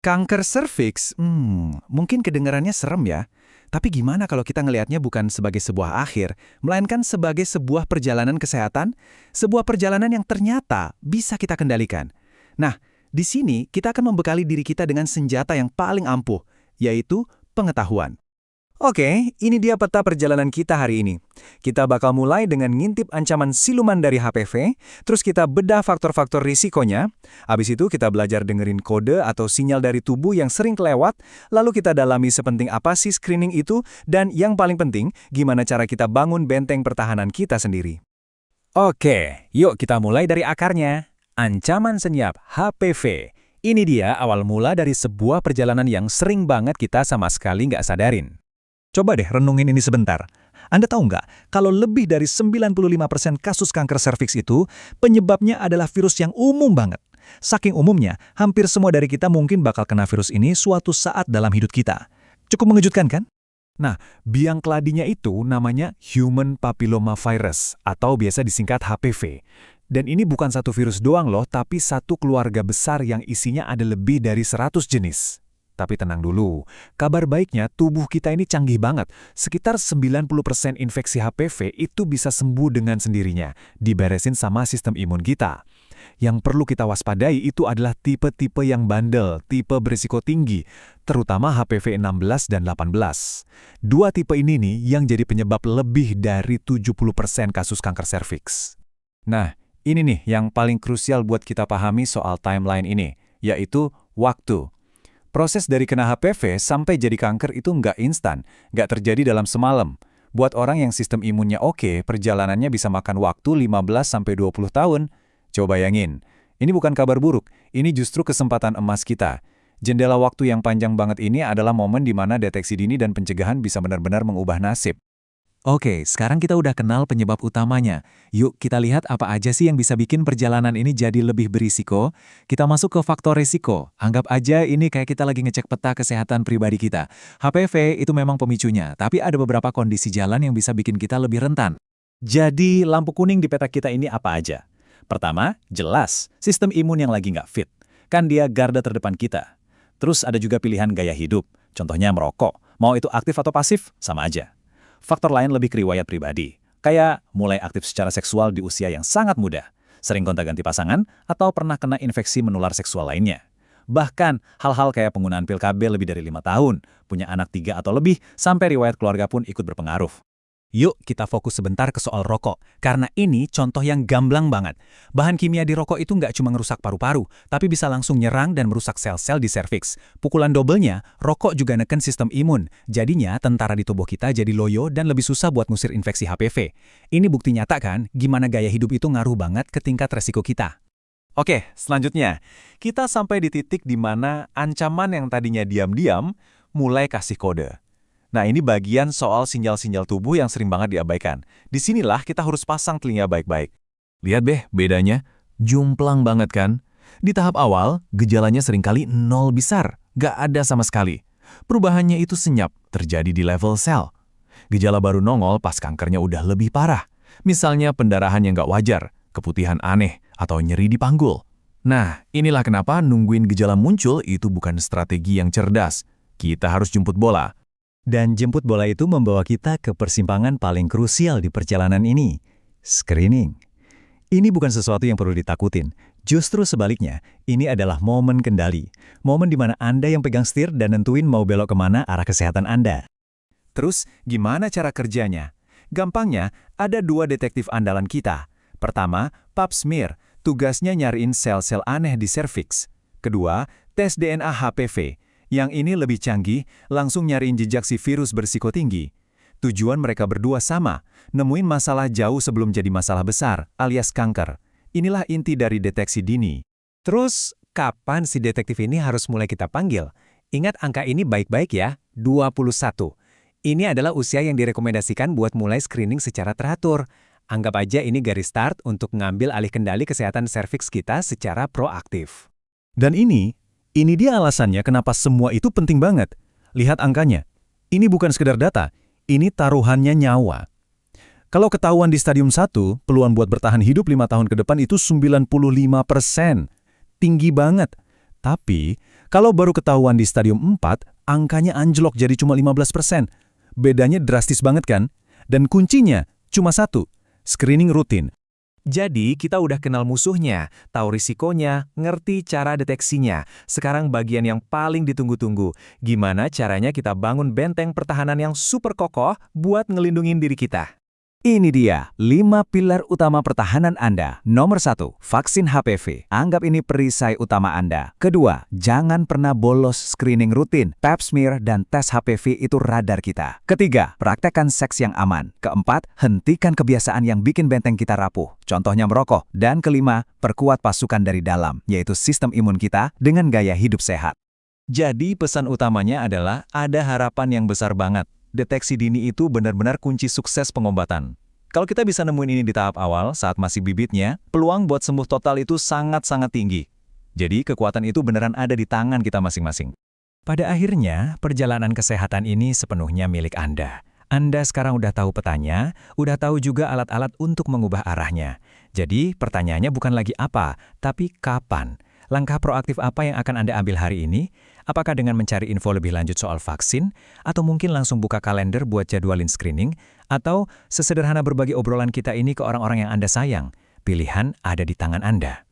Kanker serviks, mungkin kedengarannya serem ya. Tapi gimana kalau kita ngelihatnya bukan sebagai sebuah akhir, melainkan sebagai sebuah perjalanan kesehatan, sebuah perjalanan yang ternyata bisa kita kendalikan. Nah, di sini kita akan membekali diri kita dengan senjata yang paling ampuh, yaitu pengetahuan. Oke, ini dia peta perjalanan kita hari ini. Kita bakal mulai dengan ngintip ancaman siluman dari HPV, terus kita bedah faktor-faktor risikonya. Habis itu kita belajar dengerin kode atau sinyal dari tubuh yang sering kelewat, lalu kita dalami sepenting apa sih screening itu, dan yang paling penting, gimana cara kita bangun benteng pertahanan kita sendiri. Oke, yuk kita mulai dari akarnya. Ancaman senyap HPV. Ini dia awal mula dari sebuah perjalanan yang sering banget kita sama sekali nggak sadarin. Coba deh renungin ini sebentar. Anda tahu nggak, kalau lebih dari 95% kasus kanker serviks itu, penyebabnya adalah virus yang umum banget. Saking umumnya, hampir semua dari kita mungkin bakal kena virus ini suatu saat dalam hidup kita. Cukup mengejutkan kan? Nah, biang keladinya itu namanya Human Papilloma Virus, atau biasa disingkat HPV. Dan ini bukan satu virus doang loh, tapi satu keluarga besar yang isinya ada lebih dari 100 jenis. Tapi tenang dulu, kabar baiknya tubuh kita ini canggih banget. Sekitar 90% infeksi HPV itu bisa sembuh dengan sendirinya, diberesin sama sistem imun kita. Yang perlu kita waspadai itu adalah tipe-tipe yang bandel, tipe berisiko tinggi, terutama HPV 16 dan 18. Dua tipe ini nih yang jadi penyebab lebih dari 70% kasus kanker serviks. Nah, ini nih yang paling krusial buat kita pahami soal timeline ini, yaitu waktu. Proses dari kena HPV sampai jadi kanker itu nggak instan, nggak terjadi dalam semalam. Buat orang yang sistem imunnya oke, perjalanannya bisa makan waktu 15-20 tahun. Coba bayangin, ini bukan kabar buruk, ini justru kesempatan emas kita. Jendela waktu yang panjang banget ini adalah momen di mana deteksi dini dan pencegahan bisa benar-benar mengubah nasib. Oke, sekarang kita udah kenal penyebab utamanya. Yuk kita lihat apa aja sih yang bisa bikin perjalanan ini jadi lebih berisiko. Kita masuk ke faktor risiko. Anggap aja ini kayak kita lagi ngecek peta kesehatan pribadi kita. HPV itu memang pemicunya, tapi ada beberapa kondisi jalan yang bisa bikin kita lebih rentan. Jadi lampu kuning di peta kita ini apa aja? Pertama, jelas, sistem imun yang lagi nggak fit. Kan dia garda terdepan kita. Terus ada juga pilihan gaya hidup. Contohnya merokok. Mau itu aktif atau pasif, sama aja. Faktor lain lebih ke riwayat pribadi, kayak mulai aktif secara seksual di usia yang sangat muda, sering gonta-ganti pasangan, atau pernah kena infeksi menular seksual lainnya. Bahkan, hal-hal kayak penggunaan pil KB lebih dari 5 tahun, punya anak 3 atau lebih, sampai riwayat keluarga pun ikut berpengaruh. Yuk kita fokus sebentar ke soal rokok, karena ini contoh yang gamblang banget. Bahan kimia di rokok itu nggak cuma ngerusak paru-paru, tapi bisa langsung nyerang dan merusak sel-sel di serviks. Pukulan dobelnya, rokok juga neken sistem imun. Jadinya tentara di tubuh kita jadi loyo dan lebih susah buat ngusir infeksi HPV. Ini bukti nyata kan, gimana gaya hidup itu ngaruh banget ke tingkat resiko kita. Oke, selanjutnya, kita sampai di titik di mana ancaman yang tadinya diam-diam mulai kasih kode. Nah, ini bagian soal sinyal-sinyal tubuh yang sering banget diabaikan. Disinilah kita harus pasang telinga baik-baik. Lihat deh bedanya, jumplang banget kan? Di tahap awal, gejalanya seringkali nol besar, gak ada sama sekali. Perubahannya itu senyap, terjadi di level sel. Gejala baru nongol pas kankernya udah lebih parah. Misalnya pendarahan yang gak wajar, keputihan aneh, atau nyeri di panggul. Nah, inilah kenapa nungguin gejala muncul itu bukan strategi yang cerdas. Kita harus jemput bola. Dan jemput bola itu membawa kita ke persimpangan paling krusial di perjalanan ini, screening. Ini bukan sesuatu yang perlu ditakutin. Justru sebaliknya, ini adalah momen kendali. Momen di mana Anda yang pegang setir dan nentuin mau belok kemana arah kesehatan Anda. Terus, gimana cara kerjanya? Gampangnya, ada 2 detektif andalan kita. Pertama, pap smear, tugasnya nyariin sel-sel aneh di serviks. Kedua, tes DNA HPV. Yang ini lebih canggih, langsung nyariin jejak si virus berisiko tinggi. Tujuan mereka berdua sama, nemuin masalah jauh sebelum jadi masalah besar, alias kanker. Inilah inti dari deteksi dini. Terus, kapan si detektif ini harus mulai kita panggil? Ingat angka ini baik-baik ya, 21. Ini adalah usia yang direkomendasikan buat mulai screening secara teratur. Anggap aja ini garis start untuk ngambil alih kendali kesehatan serviks kita secara proaktif. Dan ini dia alasannya kenapa semua itu penting banget. Lihat angkanya. Ini bukan sekedar data, ini taruhannya nyawa. Kalau ketahuan di stadium 1, peluang buat bertahan hidup 5 tahun ke depan itu 95%. Tinggi banget. Tapi, Kalau baru ketahuan di stadium 4, angkanya anjlok jadi cuma 15%. Bedanya drastis banget kan? Dan kuncinya cuma satu, screening rutin. Jadi, kita udah kenal musuhnya, tahu risikonya, ngerti cara deteksinya. Sekarang bagian yang paling ditunggu-tunggu. Gimana caranya kita bangun benteng pertahanan yang super kokoh buat ngelindungin diri kita? Ini dia, 5 pilar utama pertahanan Anda. Nomor 1, vaksin HPV. Anggap ini perisai utama Anda. Kedua, jangan pernah bolos screening rutin. Pap smear dan tes HPV itu radar kita. Ketiga, praktekkan seks yang aman. Keempat, hentikan kebiasaan yang bikin benteng kita rapuh. Contohnya merokok. Dan kelima, perkuat pasukan dari dalam, yaitu sistem imun kita dengan gaya hidup sehat. Jadi pesan utamanya adalah ada harapan yang besar banget. Deteksi dini itu benar-benar kunci sukses pengobatan. Kalau kita bisa nemuin ini di tahap awal, saat masih bibitnya, peluang buat sembuh total itu sangat-sangat tinggi. Jadi kekuatan itu beneran ada di tangan kita masing-masing. Pada akhirnya, perjalanan kesehatan ini sepenuhnya milik Anda. Anda sekarang udah tahu petanya, udah tahu juga alat-alat untuk mengubah arahnya. Jadi pertanyaannya bukan lagi apa, tapi kapan. Langkah proaktif apa yang akan Anda ambil hari ini? Apakah dengan mencari info lebih lanjut soal vaksin? Atau mungkin langsung buka kalender buat jadwalin screening? Atau sesederhana berbagi obrolan kita ini ke orang-orang yang Anda sayang? Pilihan ada di tangan Anda.